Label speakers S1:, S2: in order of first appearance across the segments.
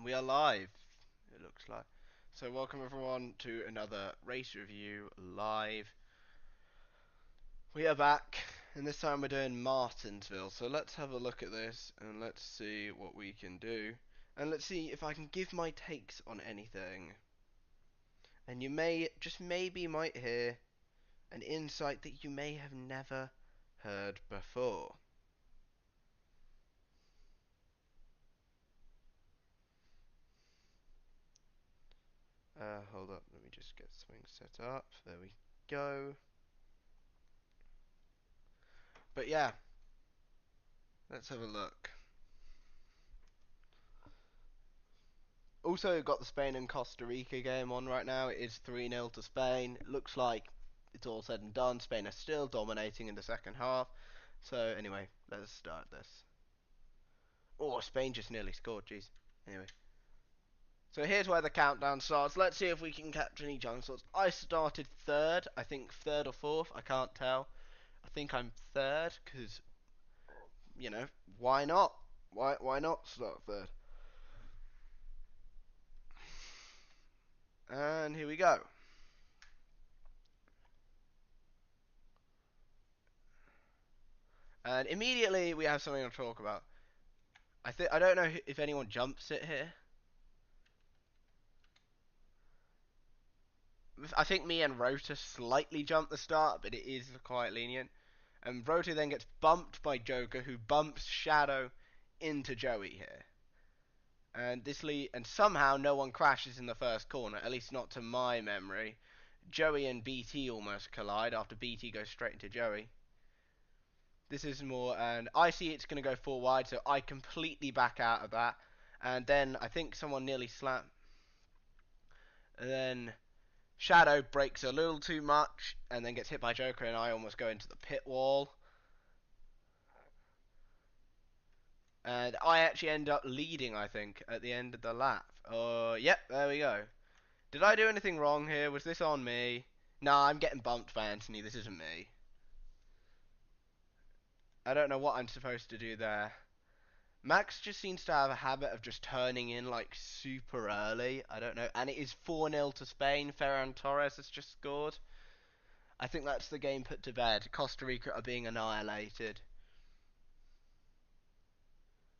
S1: And we are live, it looks like. So welcome everyone to another race review live. We are back, and this time we're doing Martinsville. So let's have a look at this, and let's see what we can do. And let's see if I can give my takes on anything. And you may, just maybe might hear an insight that you may have never heard before. Hold up, let me just get something set up. There we go. But yeah, let's have a look. Also got the Spain and Costa Rica game on right now. It is 3-0 to Spain. It looks like it's all said and done. Spain are still dominating in the second half. So anyway, let's start this. Oh, Spain just nearly scored, jeez. Anyway. So here's where the countdown starts. Let's see if we can capture any junk slots. I started third. I think third or fourth. I can't tell. I think I'm third because, you know, why not? Why not start third? And here we go. And immediately we have something to talk about. I don't know if anyone jumps it here. I think me and Rota slightly jumped the start, but it is quite lenient. And Rota then gets bumped by Joker, who bumps Shadow into Joey here. And and somehow no one crashes in the first corner, at least not to my memory. Joey and BT almost collide after BT goes straight into Joey. This is more, and I see it's going to go 4 wide, so I completely back out of that. And then I think someone nearly slapped. And then Shadow breaks a little too much, and then gets hit by Joker, and I almost go into the pit wall. And I actually end up leading, I think, at the end of the lap. Yep, there we go. Did I do anything wrong here? Was this on me? Nah, I'm getting bumped by Anthony. This isn't me. I don't know what I'm supposed to do there. Max just seems to have a habit of just turning in like super early. I don't know. And it is 4-0 to Spain. Ferran Torres has just scored. I think that's the game put to bed. Costa Rica are being annihilated.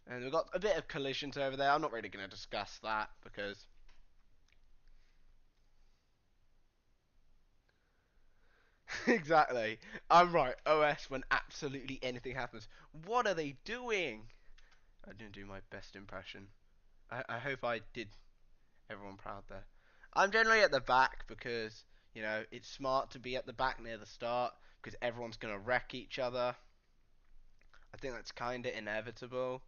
S1: And we've got a bit of collisions over there. I'm not really going to discuss that because exactly. I'm right. OS when absolutely anything happens. What are they doing? I didn't do my best impression. I hope I did everyone proud there. I'm generally at the back because, you know, it's smart to be at the back near the start because everyone's going to wreck each other. I think that's kind of inevitable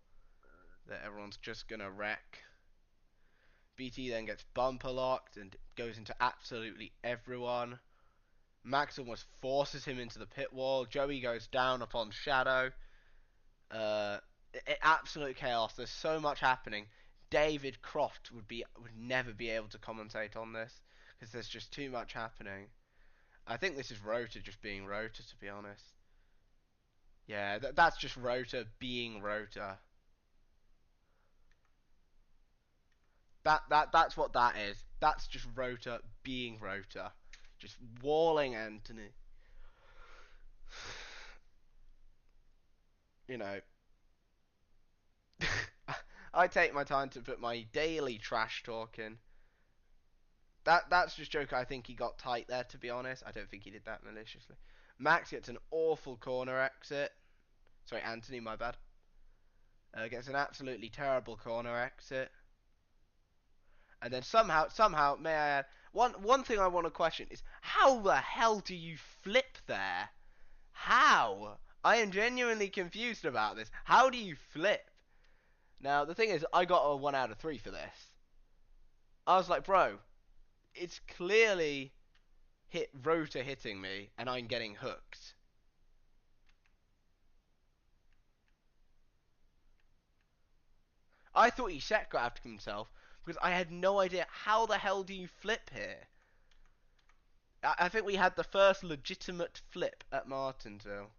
S1: that everyone's just going to wreck. BT then gets bumper locked and goes into absolutely everyone. Max almost forces him into the pit wall. Joey goes down upon Shadow. Absolute chaos. There's so much happening. David Croft would never be able to commentate on this because there's just too much happening. I think this is Rota just being Rota, to be honest. Yeah, that's just Rota being Rota. That's what that is. That's just Rota being Rota. Just walling Anthony. You know. I take my time to put my daily trash talk in. That's just Joker. I think he got tight there, to be honest. I don't think he did that maliciously. Max gets an awful corner exit. Sorry, Anthony, my bad. Gets an absolutely terrible corner exit. And then somehow, may I add, one thing I want to question is, how the hell do you flip there? How? I am genuinely confused about this. How do you flip? Now, the thing is, I got a 1 out of 3 for this. I was like, bro, it's clearly Rota hitting me, and I'm getting hooked. I thought he set grabbed himself, because I had no idea how the hell do you flip here. I think we had the first legitimate flip at Martinsville.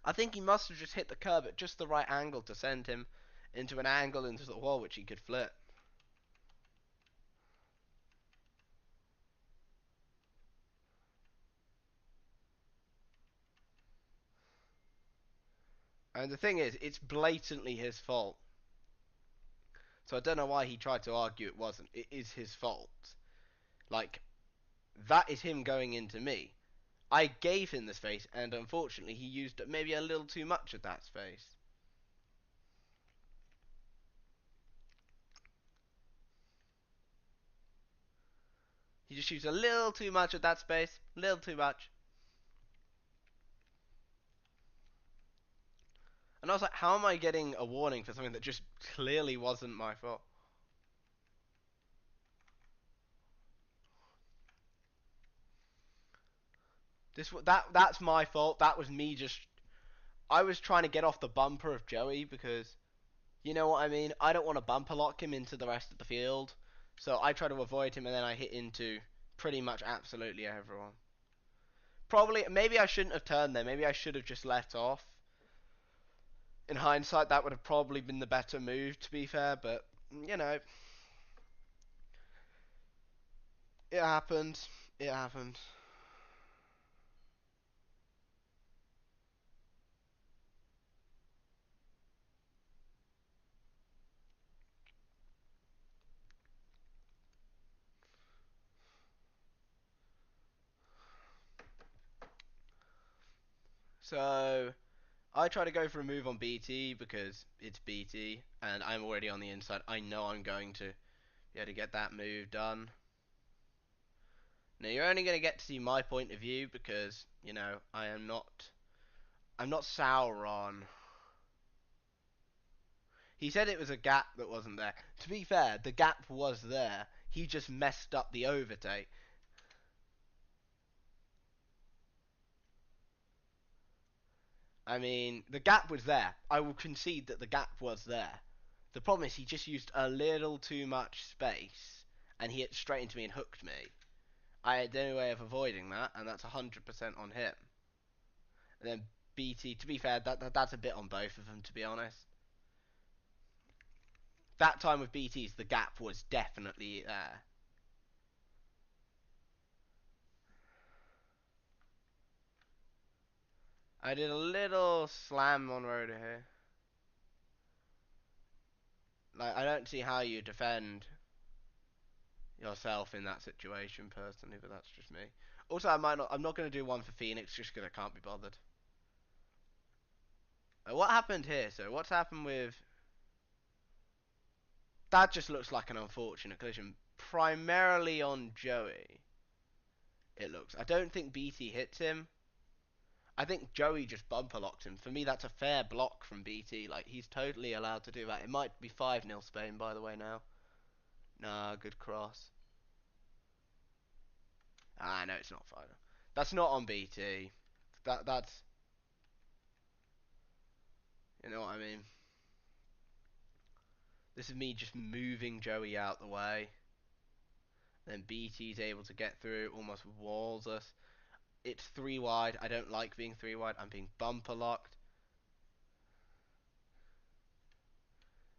S1: I think he must have just hit the curb at just the right angle to send him into an angle into the wall which he could flip. And the thing is, it's blatantly his fault. So I don't know why he tried to argue it wasn't. It is his fault. Like, that is him going into me. I gave him the space, and unfortunately, he used maybe a little too much of that space. He just used a little too much of that space. A little too much. And I was like, how am I getting a warning for something that just clearly wasn't my fault? That's my fault. That was me just. I was trying to get off the bumper of Joey because you know what I mean. I don't want to bumper lock him into the rest of the field, so I try to avoid him, and then I hit into pretty much absolutely everyone. Probably, maybe I shouldn't have turned there. Maybe I should have just let off. In hindsight, that would have probably been the better move, to be fair. But you know, it happened. It happened. So I try to go for a move on BT because it's BT and I'm already on the inside. I know I'm going to be able to get that move done. Now you're only going to get to see my point of view because, you know, I'm not Sauron. He said it was a gap that wasn't there. To be fair, the gap was there. He just messed up the overtake. I mean, the gap was there. I will concede that the gap was there. The problem is he just used a little too much space and he hit straight into me and hooked me. I had no way of avoiding that, and that's 100% on him. And then BT, to be fair, that's a bit on both of them, to be honest. That time with BT's, the gap was definitely there. I did a little slam on road here. Like, I don't see how you defend yourself in that situation personally, but that's just me. Also, I'm not going to do one for Phoenix just because I can't be bothered. What happened here? So what's happened with that? Just looks like an unfortunate collision, primarily on Joey. It looks. I don't think BT hits him. I think Joey just bumper locked him. For me, that's a fair block from BT. Like, he's totally allowed to do that. It might be 5-0 Spain, by the way, now. Nah, good cross. Ah, no, it's not 5. That's not on BT. That's. You know what I mean? This is me just moving Joey out the way. Then BT's able to get through, almost walls us. It's 3 wide. I don't like being 3 wide. I'm being bumper locked.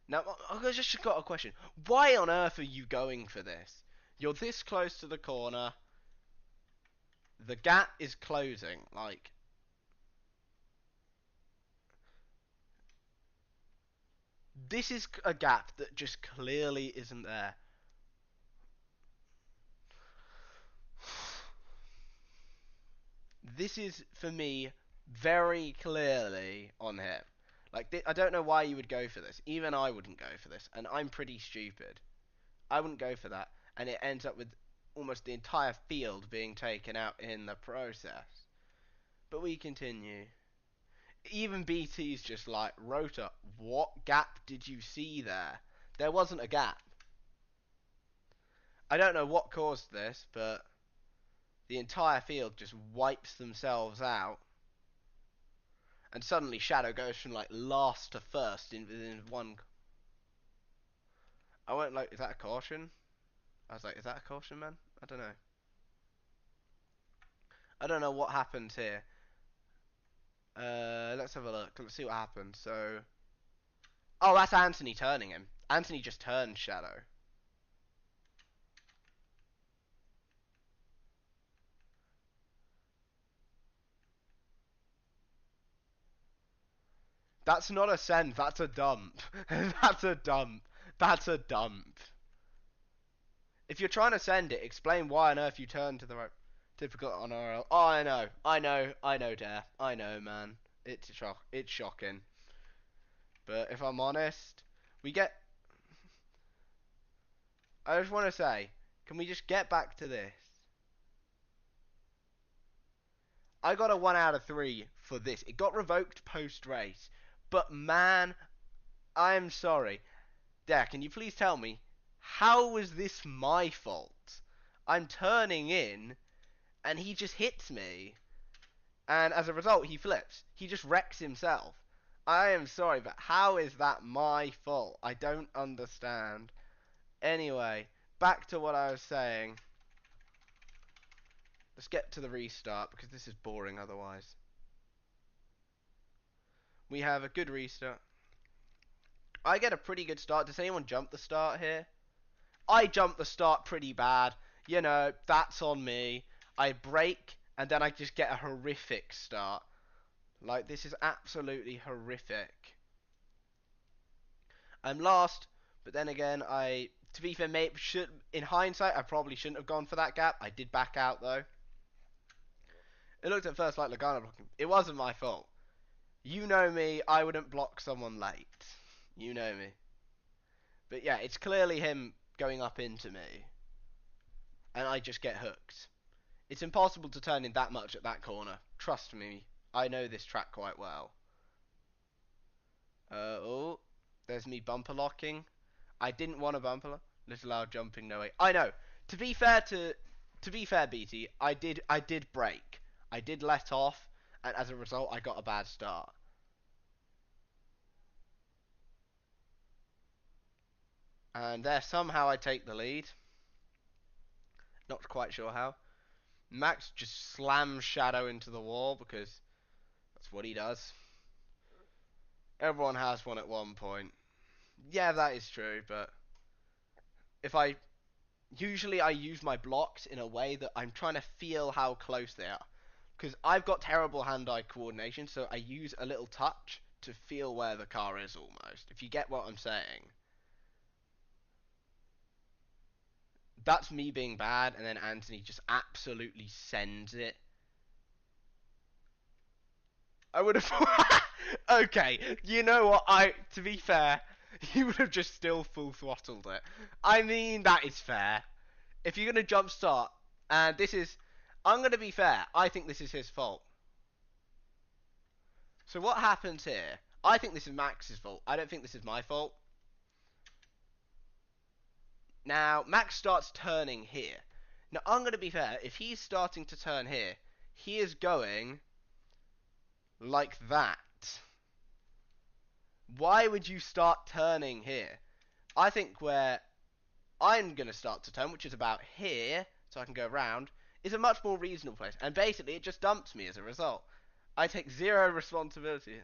S1: Now, I just got a question. Why on earth are you going for this? You're this close to the corner. The gap is closing. Like, this is a gap that just clearly isn't there. This is, for me, very clearly on him. Like, I don't know why you would go for this. Even I wouldn't go for this. And I'm pretty stupid. I wouldn't go for that. And it ends up with almost the entire field being taken out in the process. But we continue. Even BT's just like, Rota, what gap did you see there? There wasn't a gap. I don't know what caused this, but the entire field just wipes themselves out. And suddenly Shadow goes from like last to first in one. I went like, is that a caution? I was like, is that a caution, man? I don't know. I don't know what happened here. Let's have a look. Let's see what happened. So, oh, that's Anthony turning him. Anthony just turned Shadow. That's not a send, that's a dump. That's a dump. That's a dump. If you're trying to send it, explain why on earth you turn to the right. Typical Onrl. Oh, I know, Dare. I know, man. It's shocking. But if I'm honest, we get. I just want to say, can we just get back to this? I got a 1 out of 3 for this. It got revoked post race. But man, I'm sorry. Dare, can you please tell me, how was this my fault? I'm turning in, and he just hits me. And as a result, he flips. He just wrecks himself. I am sorry, but how is that my fault? I don't understand. Anyway, back to what I was saying. Let's get to the restart, because this is boring otherwise. We have a good restart. I get a pretty good start. Does anyone jump the start here? I jump the start pretty bad. You know, that's on me. I brake, and then I just get a horrific start. Like, this is absolutely horrific. I'm last, but then again, to be fair, in hindsight, I probably shouldn't have gone for that gap. I did back out, though. It looked at first like Logano blocking. It wasn't my fault. You know me, I wouldn't block someone late. You know me. But yeah, it's clearly him going up into me. And I just get hooked. It's impossible to turn in that much at that corner. Trust me, I know this track quite well. Oh, there's me bumper locking. I didn't want a bumper lock. Little loud jumping, no way. I know. To be fair, BT, I did brake. I did let off, and as a result, I got a bad start. And there, somehow I take the lead. Not quite sure how. Max just slams Shadow into the wall because that's what he does. Everyone has one at one point. Yeah, that is true, but if I usually I use my blocks in a way that I'm trying to feel how close they are. Because I've got terrible hand-eye coordination, so I use a little touch to feel where the car is almost. If you get what I'm saying. That's me being bad, and then Anthony just absolutely sends it. I would have. Okay, you know what? To be fair, he would have just still full throttled it. I mean, that is fair. If you're gonna jump start, and this is, I'm gonna be fair. I think this is his fault. So what happens here? I think this is Max's fault. I don't think this is my fault. Now Max starts turning here. Now I'm gonna be fair. If he's starting to turn here, he is going like that. Why would you start turning here? I think where I'm going to start to turn, which is about here, so I can go around, is a much more reasonable place. And basically, it just dumps me as a result. I take zero responsibility.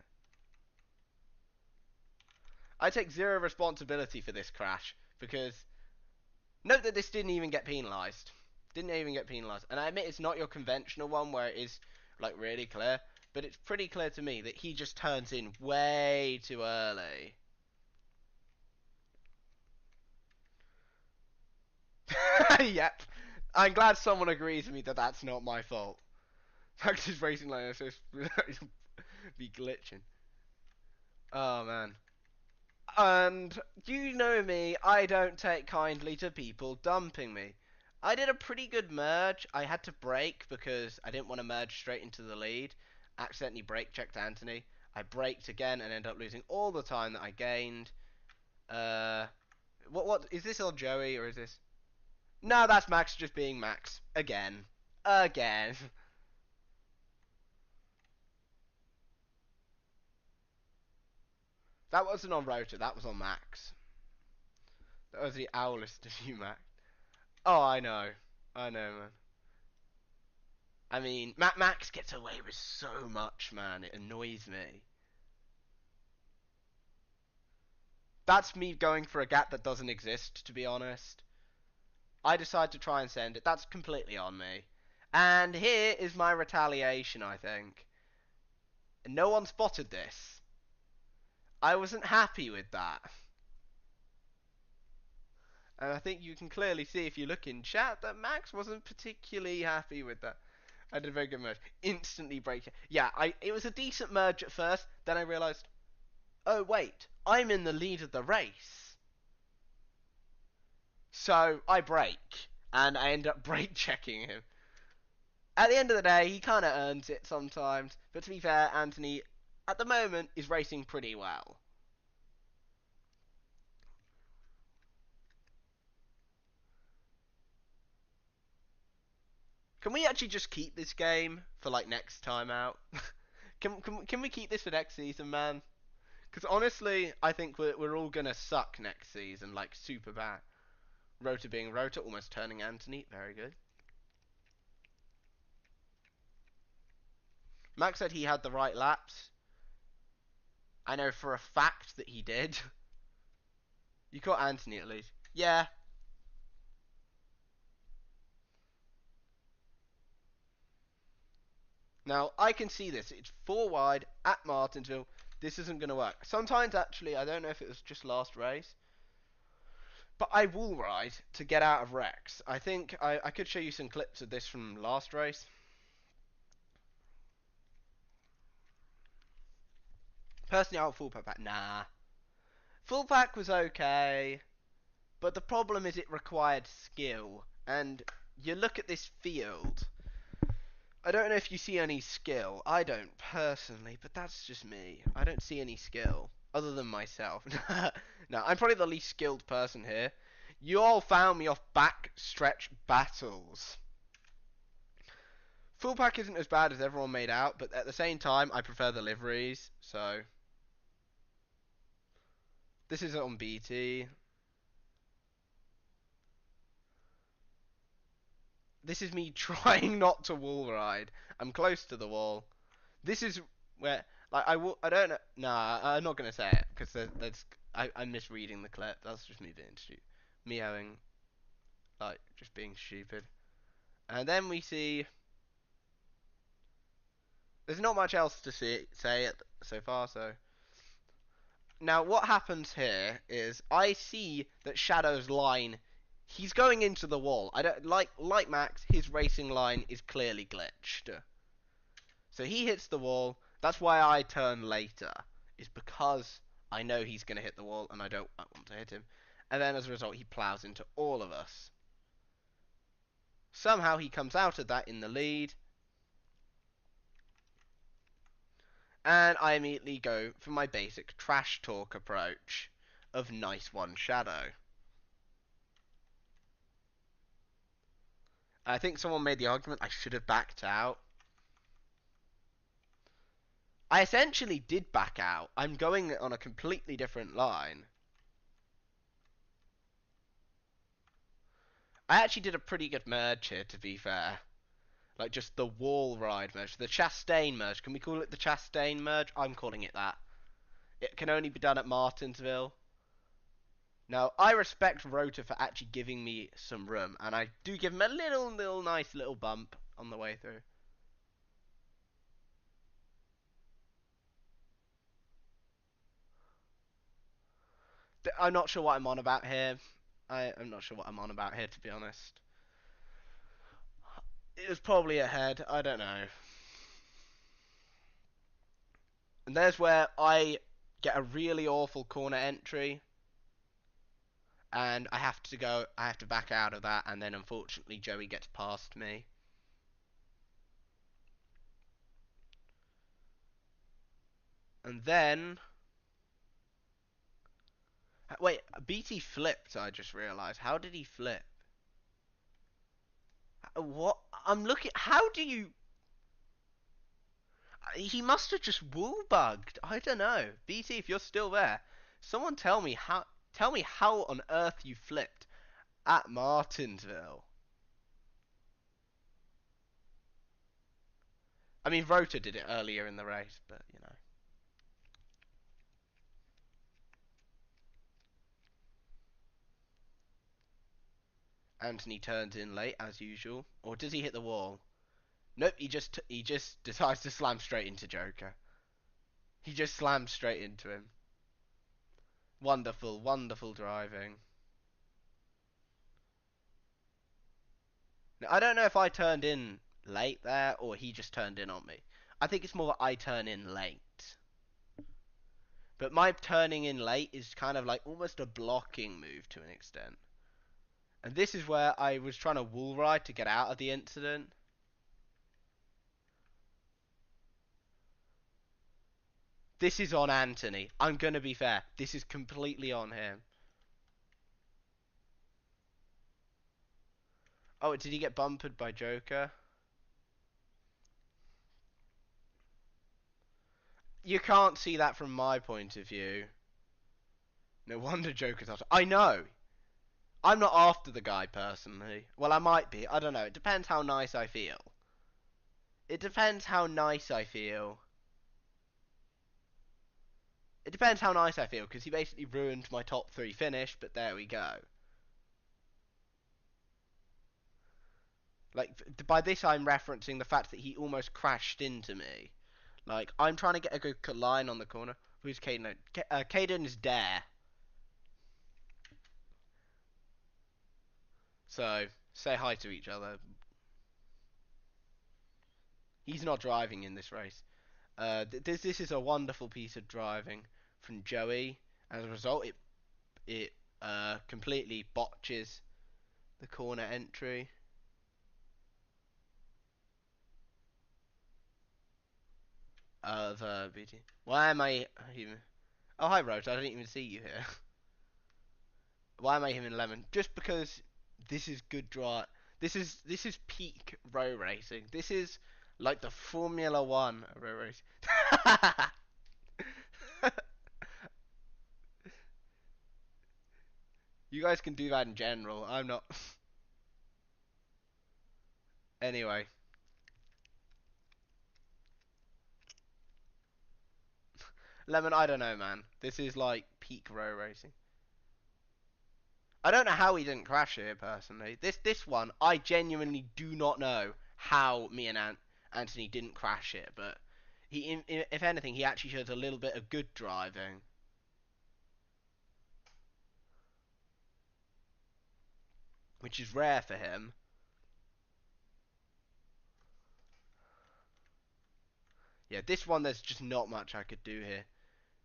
S1: I take zero responsibility for this crash, because note that this didn't even get penalised. Didn't even get penalised. And I admit it's not your conventional one where it is, like, really clear, but it's pretty clear to me that he just turns in way too early. Yep. I'm glad someone agrees with me that that's not my fault. Max is racing like this, be glitching. Oh man. And you know me, I don't take kindly to people dumping me. I did a pretty good merge. I had to brake because I didn't want to merge straight into the lead. Accidentally brake checked Anthony. I braked again and ended up losing all the time that I gained. What is this on Joey or is this? No, that's Max just being Max. Again. Again. That wasn't on Rota, that was on Max. That was the owlest of you, Max. Oh, I know. I know, man. I mean, Max gets away with so much, man. It annoys me. That's me going for a gap that doesn't exist, to be honest. I decide to try and send it. That's completely on me. And here is my retaliation, I think. No one spotted this. I wasn't happy with that. And I think you can clearly see if you look in chat that Max wasn't particularly happy with that. I did a very good merge. Instantly break it. Yeah, it was a decent merge at first, then I realised, oh wait, I'm in the lead of the race. So I break, and I end up brake checking him. At the end of the day, he kind of earns it sometimes, but to be fair, Anthony, at the moment, is racing pretty well. Can we actually just keep this game for like next time out? Can we keep this for next season, man? Because honestly, I think we're all gonna suck next season, like super bad. Rota being Rota, almost turning Anthony, very good. Max said he had the right laps. I know for a fact that he did. You caught Anthony at least. Yeah. Now, I can see this. It's 4 wide at Martinsville. This isn't going to work. Sometimes, actually, I don't know if it was just last race, but I will ride to get out of wrecks. I think I could show you some clips of this from last race. Personally, I would full pack. Nah. Full pack was okay, but the problem is it required skill. And you look at this field, I don't know if you see any skill. I don't personally, but that's just me. I don't see any skill other than myself. No, I'm probably the least skilled person here. You all found me off backstretch battles. Full pack isn't as bad as everyone made out, but at the same time, I prefer the liveries. So this is on BT. This is me trying not to wall ride. I'm close to the wall. This is where, like, I don't know. Nah, I'm not gonna say it because I'm misreading the clip. That's just me being stupid. Me having, like, just being stupid. And then we see. There's not much else to say it so far. So now what happens here is I see that Shadow's line. He's going into the wall. I don't like Max. His racing line is clearly glitched. So he hits the wall. That's why I turn later. Is because I know he's going to hit the wall and I don't want to hit him. And then as a result, he plows into all of us. Somehow he comes out of that in the lead. And I immediately go for my basic trash talk approach of nice one Shadow. I think someone made the argument I should have backed out. I essentially did back out. I'm going on a completely different line. I actually did a pretty good merge here, to be fair. Like, just the wall ride merge. The Chastain merge. Can we call it the Chastain merge? I'm calling it that. It can only be done at Martinsville. Now, I respect Rota for actually giving me some room. And I do give him a little nice little bump on the way through. I'm not sure what I'm on about here. I'm not sure what I'm on about here, to be honest. It was probably ahead. I don't know. And there's where I get a really awful corner entry. And I have to back out of that. And then unfortunately Joey gets past me. And then... Wait, BT flipped, I just realised. How did he flip? What? I'm looking... How do you... He must have just wool bugged. I don't know. BT, if you're still there, someone tell me how on earth you flipped at Martinsville. I mean, Rota did it earlier in the race, but, you know. Anthony turns in late, as usual. Or does he hit the wall? Nope, he just decides to slam straight into Joker. He just slams straight into him. Wonderful, wonderful driving. Now, I don't know if I turned in late there or he just turned in on me. I think it's more that I turn in late. But my turning in late is kind of like almost a blocking move to an extent. And this is where I was trying to wall ride to get out of the incident. This is on Anthony. I'm going to be fair. This is completely on him. Oh, did he get bumpered by Joker? You can't see that from my point of view. No wonder Joker's after. I know. I'm not after the guy personally. Well, I might be. I don't know. It depends how nice I feel. It depends how nice I feel. It depends how nice I feel, because he basically ruined my top 3 finish, but there we go. Like, by this I'm referencing the fact that he almost crashed into me. Like, I'm trying to get a good line on the corner. Who's Caden? Caden is Dare. So, say hi to each other. He's not driving in this race. This is a wonderful piece of driving from Joey. As a result, it completely botches the corner entry. Of BT. Why am I even? Oh, hi, Rose. I didn't even see you here. Why am I even lemon? Just because this is good drive. This is peak row racing. This is like the Formula One row racing. You guys can do that in general. I'm not. Anyway, Lemon. I don't know, man. This is like peak row racing. I don't know how he didn't crash here personally. This one, I genuinely do not know how me and Anthony didn't crash it, but he, if anything, he actually shows a little bit of good driving, which is rare for him. Yeah, this one there's just not much I could do here.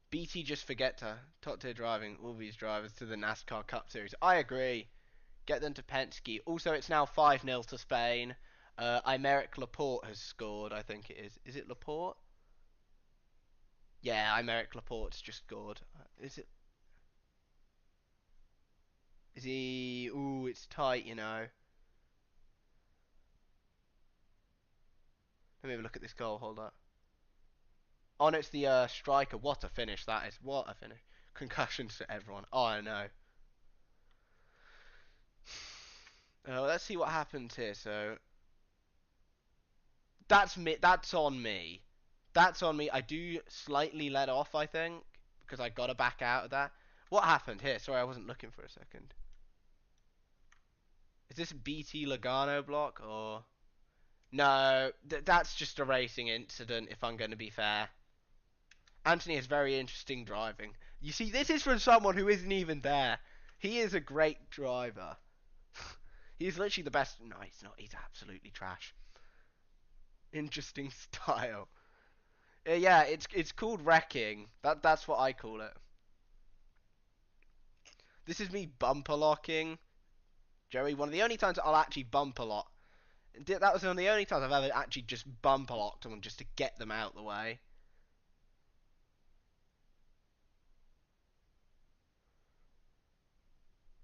S1: BT just forget to top tier driving all these drivers to the NASCAR Cup Series. I agree. Get them to Penske. Also, it's now 5-0 to Spain. Imeric Laporte has scored, I think it is. Is it Laporte? Yeah, Imeric Laporte's just scored. Is it? Is he? Ooh, it's tight, you know. Let me have a look at this goal. Hold up. Oh, no, it's the striker. What a finish that is. What a finish. Concussions to everyone. Oh, I know. Let's see what happens here. So that's me. That's on me. That's on me. I do slightly let off, I think, because I got to back out of that. What happened here? Sorry, I wasn't looking for a second. Is this BT Logano block or? No, that's just a racing incident. If I'm going to be fair. Anthony has very interesting driving. You see, this is from someone who isn't even there. He is a great driver. He's literally the best. No, he's not. He's absolutely trash. Interesting style. Yeah, it's called wrecking. That's what I call it. This is me bumper locking Joey. One of the only times I'll actually bumper lock. That was one of the only times I've ever actually just bumper locked someone just to get them out of the way.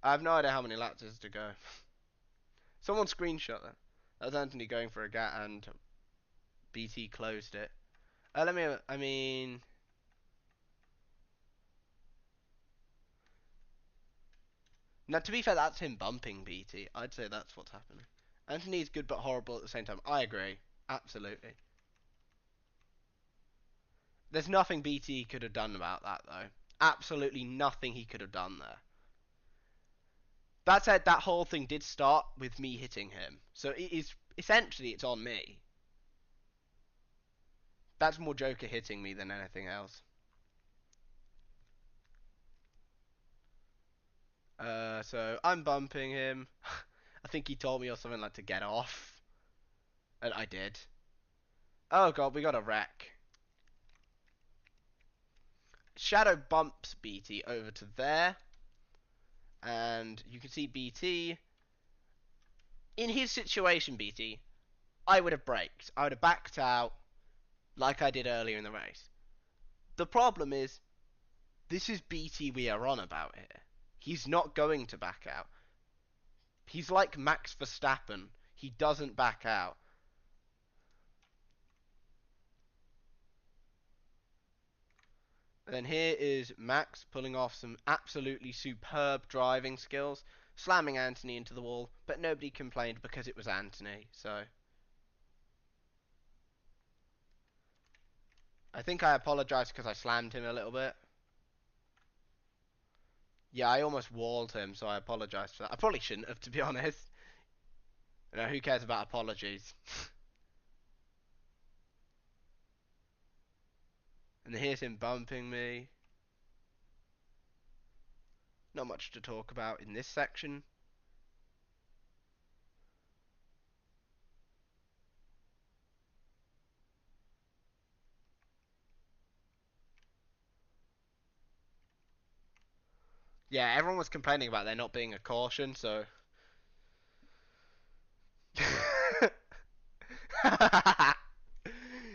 S1: I have no idea how many laps is to go. Someone screenshot that. That was Anthony going for a gap and BT closed it. Let me. I mean, now to be fair, that's him bumping BT. I'd say that's what's happening. Anthony's good but horrible at the same time. I agree, absolutely. There's nothing BT could have done about that though. Absolutely nothing he could have done there. That said, that whole thing did start with me hitting him, so it is essentially it's on me. That's more Joker hitting me than anything else. So I'm bumping him. I think he told me or something like to get off. And I did. Oh god, we got a wreck. Shadow bumps BT over to there. And you can see BT. In his situation, BT, I would have braked. I would have backed out like I did earlier in the race. The problem is, this is BT we are on about here. He's not going to back out. He's like Max Verstappen. He doesn't back out. And then here is Max pulling off some absolutely superb driving skills, slamming Anthony into the wall, but nobody complained because it was Anthony, so... I think I apologised because I slammed him a little bit. Yeah, I almost walled him, so I apologised for that. I probably shouldn't have, to be honest. You know, who cares about apologies? And here's him bumping me. Not much to talk about in this section. Yeah, everyone was complaining about there not being a caution, so...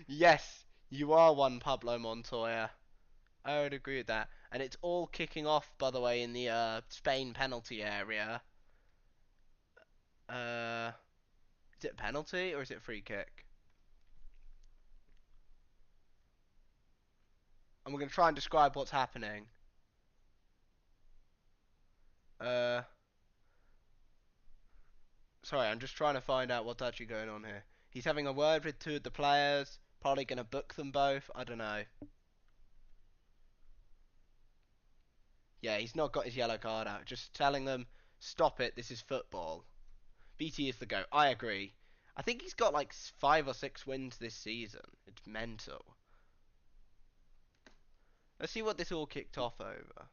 S1: Yes, you are one Pablo Montoya. I would agree with that. And it's all kicking off, by the way, in the Spain penalty area. Is it penalty or is it free kick? And we're going to try and describe what's happening. Uh, Sorry, I'm just trying to find out what's actually going on here. He's having a word with two of the players. Probably going to book them both. I don't know. Yeah, he's not got his yellow card out. Just telling them, stop it, this is football. BT is the GOAT. I agree. I think he's got like 5 or 6 wins this season. It's mental. Let's see what this all kicked off over.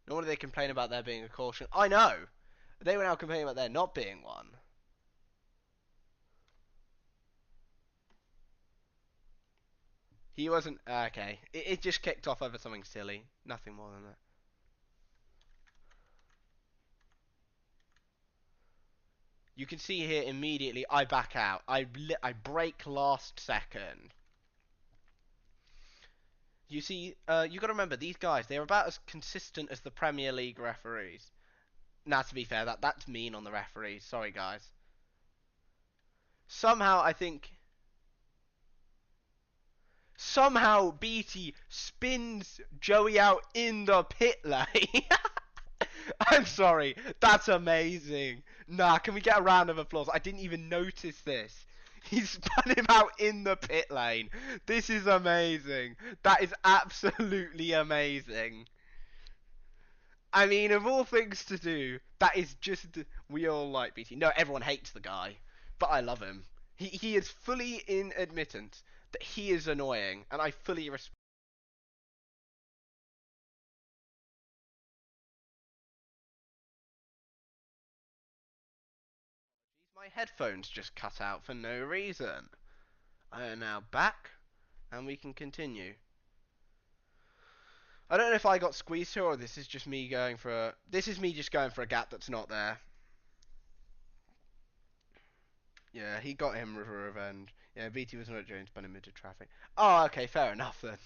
S1: Normally they complain about there being a caution. I know! They were now complaining about there not being one. He wasn't... Okay. It just kicked off over something silly. Nothing more than that. You can see here immediately I back out. I brake last second. You see, you got to remember, these guys, they're about as consistent as the Premier League referees. Now, to be fair, that's mean on the referees. Sorry, guys. Somehow, I think... Somehow, BT spins Joey out in the pit lane. I'm sorry. That's amazing. Nah, can we get a round of applause? I didn't even notice this. He spun him out in the pit lane. This is amazing. That is absolutely amazing. I mean, of all things to do, that is just... We all like BT. No, everyone hates the guy. But I love him. He is fully in admittance that he is annoying. And I fully respect... My headphones just cut out for no reason. I am now back. And we can continue. I don't know if I got squeezed here or this is just me going for a... This is me just going for a gap that's not there. Yeah, he got him with a revenge. Yeah, BT was not Jones, spun him into traffic. Oh, okay, fair enough then.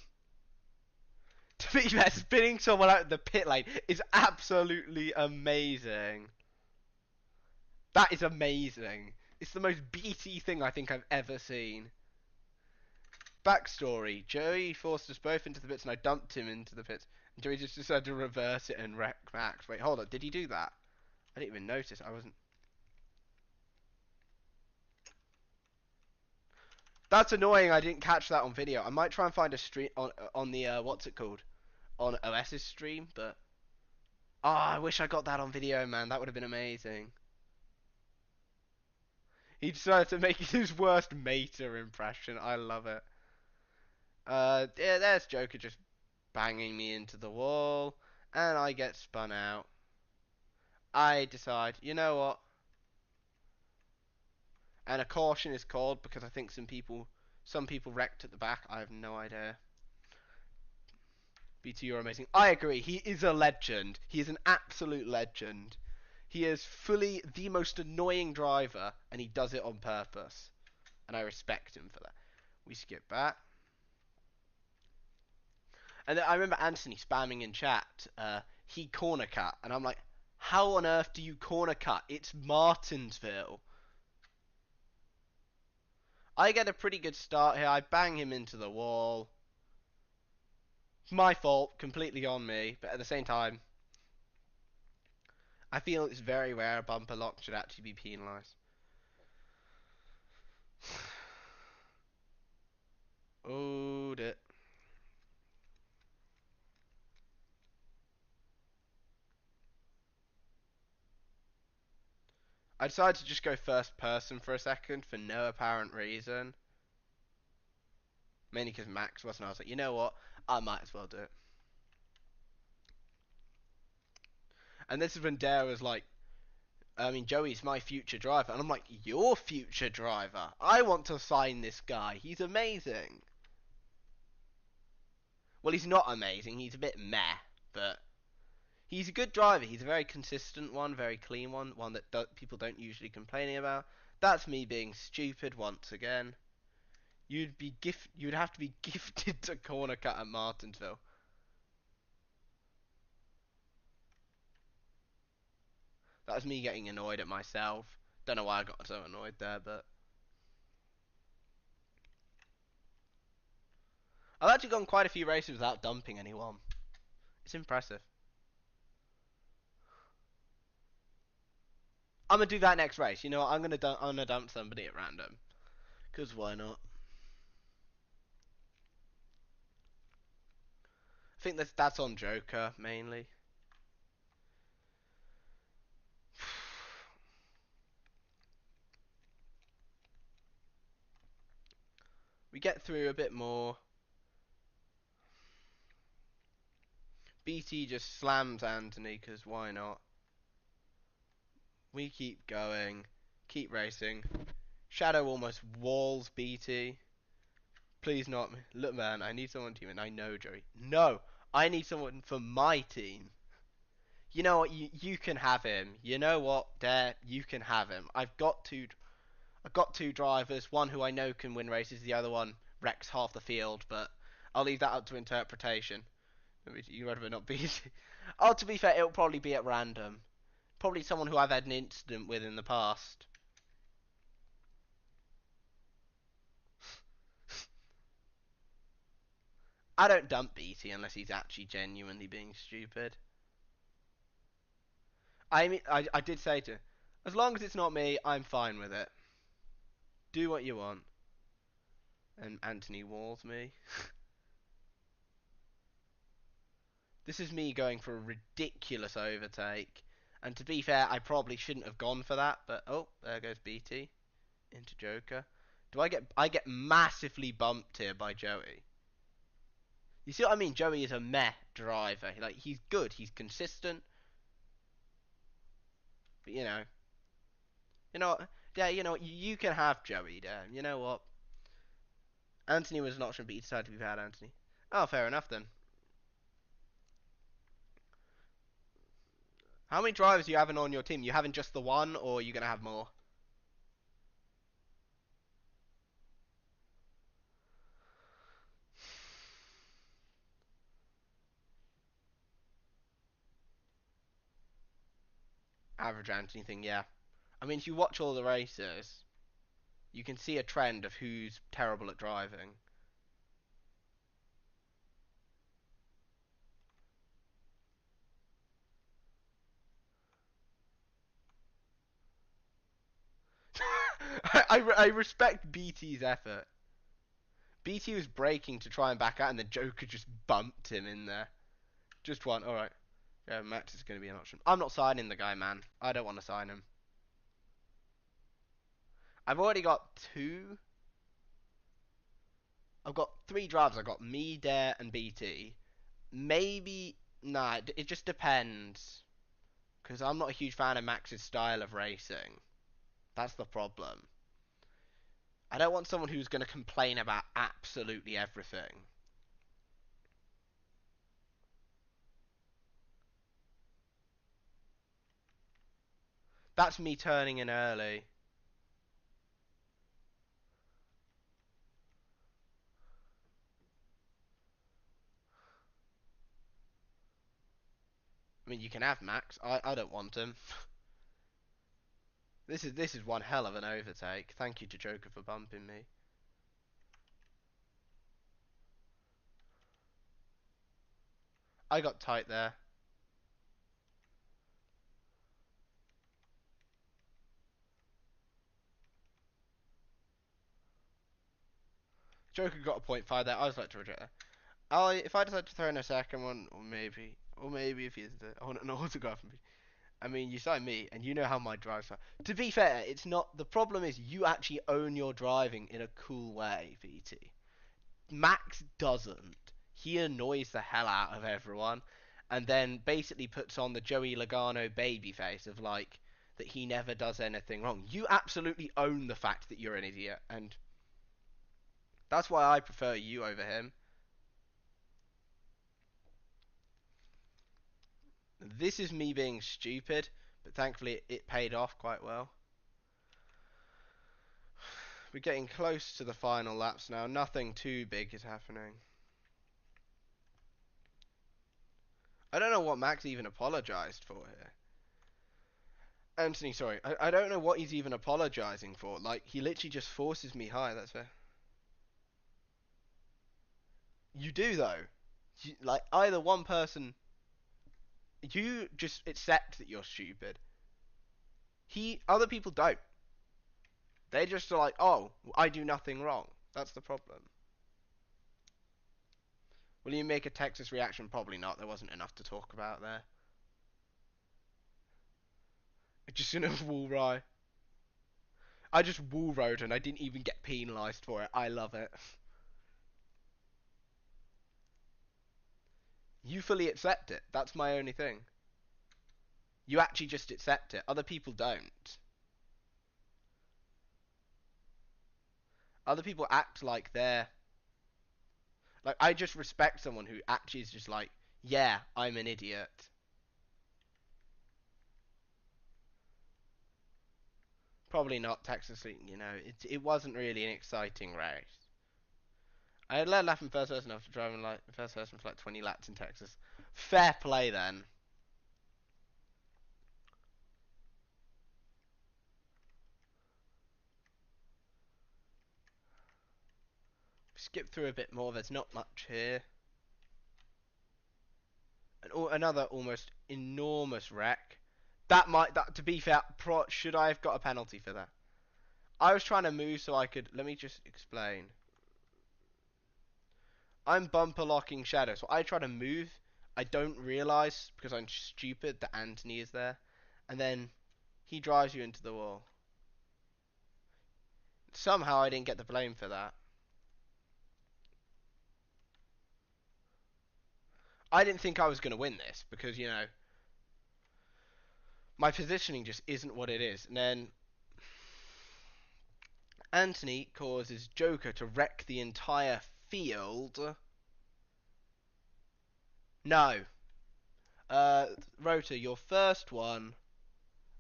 S1: To be fair, spinning someone out of the pit lane is absolutely amazing. That is amazing. It's the most BT thing I think I've ever seen. Backstory. Joey forced us both into the pits and I dumped him into the pits. And Joey just decided to reverse it and wreck Max. Wait, hold on. Did he do that? I didn't even notice. I wasn't... That's annoying. I didn't catch that on video. I might try and find a stream on the what's it called, on OS's stream. But I wish I got that on video, man. That would have been amazing. He decided to make his worst Mater impression. I love it. Yeah, there's Joker just banging me into the wall, and I get spun out. I decide, you know what? And a caution is called because I think some people wrecked at the back. I have no idea. BT, you're amazing. I agree. He is a legend. He is an absolute legend. He is fully the most annoying driver, and he does it on purpose. And I respect him for that. We skip back. And I remember Anthony spamming in chat, he corner cut. And I'm like, how on earth do you corner cut? It's Martinsville. I get a pretty good start here. I bang him into the wall. It's my fault, completely on me. But at the same time, I feel it's very rare a bumper lock should actually be penalised. Oh, it. I decided to just go first person for a second for no apparent reason. Mainly because Max wasn't. I was like, you know what? I might as well do it. And this is when Dare was like, I mean, Joey's my future driver. And I'm like, your future driver? I want to sign this guy. He's amazing. Well, he's not amazing. He's a bit meh. But he's a good driver. He's a very consistent one, very clean one that people don't usually complain about. That's me being stupid once again. You'd have to be gifted to corner cut at Martinsville. That was me getting annoyed at myself. Don't know why I got so annoyed there, but I've actually gone quite a few races without dumping anyone. It's impressive. I'm gonna do that next race. You know what? I'm gonna dump somebody at random. Cause why not? I think that's on Joker mainly. We get through a bit more. BT just slams Anthony, cause why not? We keep going, keep racing. Shadow almost walls BT. Please not me. Look, man, I need someone to team, and I know Joey. No, I need someone for my team. You know what? You can have him. You know what? Dare, you can have him. I've got two drivers. One who I know can win races. The other one wrecks half the field. But I'll leave that up to interpretation. You rather not be. Oh, to be fair, it'll probably be at random. Probably someone who I've had an incident with in the past. I don't dump BT unless he's actually genuinely being stupid. I mean, I did say to him, as long as it's not me, I'm fine with it. Do what you want. And Anthony walls me. This is me going for a ridiculous overtake. And to be fair, I probably shouldn't have gone for that, but oh, there goes BT into Joker. I get massively bumped here by Joey. You see what I mean? Joey is a meh driver. Like, he's good, he's consistent. But you know what? Yeah, you know what? You can have Joey there. You know what? Anthony was an option, but he decided to be bad, Anthony. Oh, fair enough then. How many drivers are you having on your team? You having just the one, or are you gonna have more? Average Anthony thing, yeah. I mean, if you watch all the races, you can see a trend of who's terrible at driving. I respect BT's effort. BT was braking to try and back out, and the Joker just bumped him in there. Just one, alright. Yeah, Max is going to be an option. I'm not signing the guy, man. I don't want to sign him. I've already got two. I've got three drivers. I've got me, Dare, and BT. Maybe, nah, it just depends. Because I'm not a huge fan of Max's style of racing. That's the problem. I don't want someone who's going to complain about absolutely everything. That's me turning in early. I mean, you can have Max. I don't want him. This is one hell of an overtake. Thank you to Joker for bumping me. I got tight there. Joker got a point five there. I was like to reject that. If I decide to throw in a second one, or maybe if he's I want an autograph from me. I mean, you sign me, and you know how my drives are. To be fair, it's not. The problem is you actually own your driving in a cool way, VT. Max doesn't. He annoys the hell out of everyone, and then basically puts on the Joey Logano baby face of like that he never does anything wrong. You absolutely own the fact that you're an idiot, and that's why I prefer you over him. This is me being stupid, but thankfully it paid off quite well. We're getting close to the final laps now. Nothing too big is happening. I don't know what Max even apologized for here. Anthony, sorry. I don't know what he's even apologizing for. Like, he literally just forces me high. That's fair. You do, though. Like, either one person. You just accept that you're stupid. Other people don't. They just are like, oh, I do nothing wrong. That's the problem. Will you make a Texas reaction? Probably not. There wasn't enough to talk about there. Just in a wall ride. I just wall rode and I didn't even get penalised for it. I love it. You fully accept it. That's my only thing. You actually just accept it. Other people don't. Other people act like they're like I just respect someone who actually is just like, yeah, I'm an idiot. Probably not Texas. It wasn't really an exciting race. I had led lap in first person after driving like first person for like 20 laps in Texas. Fair play then. Skip through a bit more. There's not much here. Another almost enormous wreck. That to be fair, should I have got a penalty for that? I was trying to move so I could. Let me just explain. I'm bumper locking Shadow, so I try to move. I don't realise because I'm stupid that Anthony is there, and then he drives you into the wall. Somehow I didn't get the blame for that. I didn't think I was going to win this because my positioning just isn't what it is. And then Anthony causes Joker to wreck the entire field. No. Rota, your first one.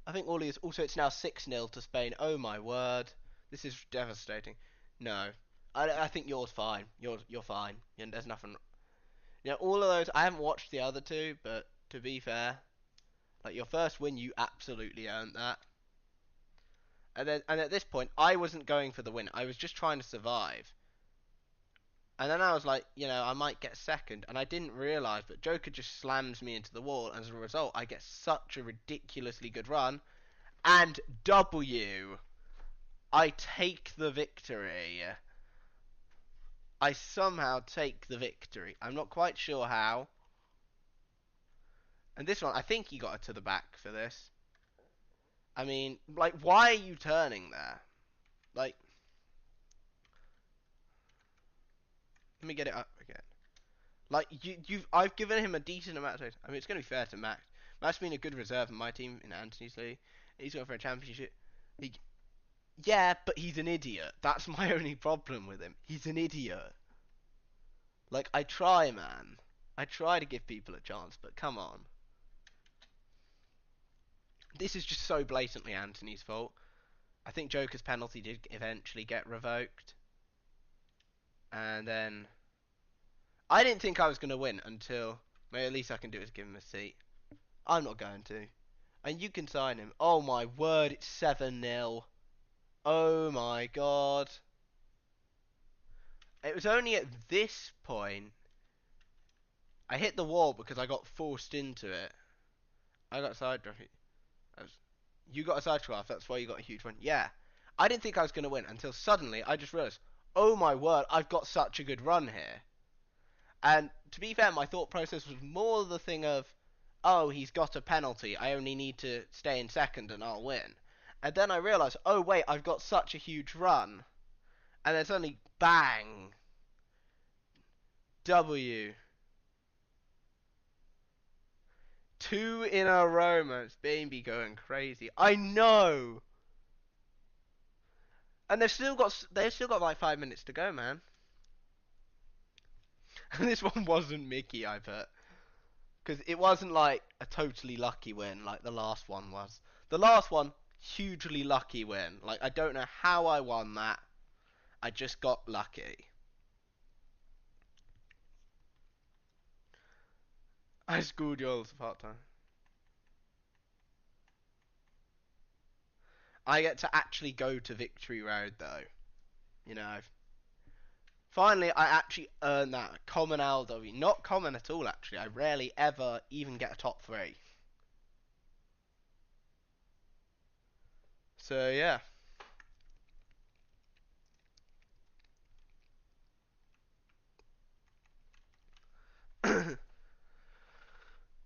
S1: I think all is also it's now 6-0 to Spain. Oh my word. This is devastating. No. I think yours fine. You're fine. There's nothing. All of those I haven't watched the other two, but to be fair, like your first win you absolutely earned that. And at this point I wasn't going for the win. I was just trying to survive. And then I was like, I might get second, and I didn't realise, but Joker just slams me into the wall, and as a result, I get such a ridiculously good run, and W. I take the victory. I somehow take the victory. I'm not quite sure how. And this one, I think he got it to the back for this. I mean, like, why are you turning there? Like, let me get it up again. Like I've given him a decent amount of time. I mean, it's going to be fair to Max. Max has been a good reserve in my team in Anthony's league. He's going for a championship. He, yeah, but he's an idiot. That's my only problem with him. He's an idiot. Like, I try, man. I try to give people a chance, but come on. This is just so blatantly Anthony's fault. I think Joker's penalty did eventually get revoked. And then I didn't think I was going to win until maybe at least I can do is give him a seat. I'm not going to. And you can sign him. Oh my word, it's 7-0. Oh my god. It was only at this point I hit the wall because I got forced into it. I got side drafted. You got a side draft, that's why you got a huge win. Yeah. I didn't think I was going to win until suddenly I just realised, oh my word, I've got such a good run here. And to be fair, my thought process was more the thing of, oh, he's got a penalty. I only need to stay in second and I'll win. And then I realised, oh wait, I've got such a huge run. And then suddenly, bang, W. 2 in a row, man. It's baby going crazy. I know. And they've still got like 5 minutes to go, man. And this one wasn't Mickey, I bet. Because it wasn't like a totally lucky win like the last one was. The last one, hugely lucky win. Like, I don't know how I won that. I just got lucky. I schooled you all as a part-time. I get to actually go to Victory Road, though. You know. Finally, I actually earned that common LW. Not common at all, actually. I rarely ever even get a top 3. So, yeah.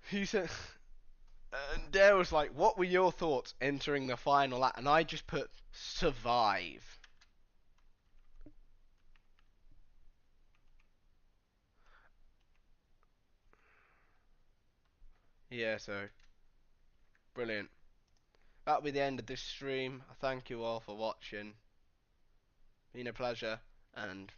S1: He said... And Dare was like, what were your thoughts entering the final act? And I just put, survive. Yeah, so... Brilliant. That'll be the end of this stream. I thank you all for watching. Been a pleasure, and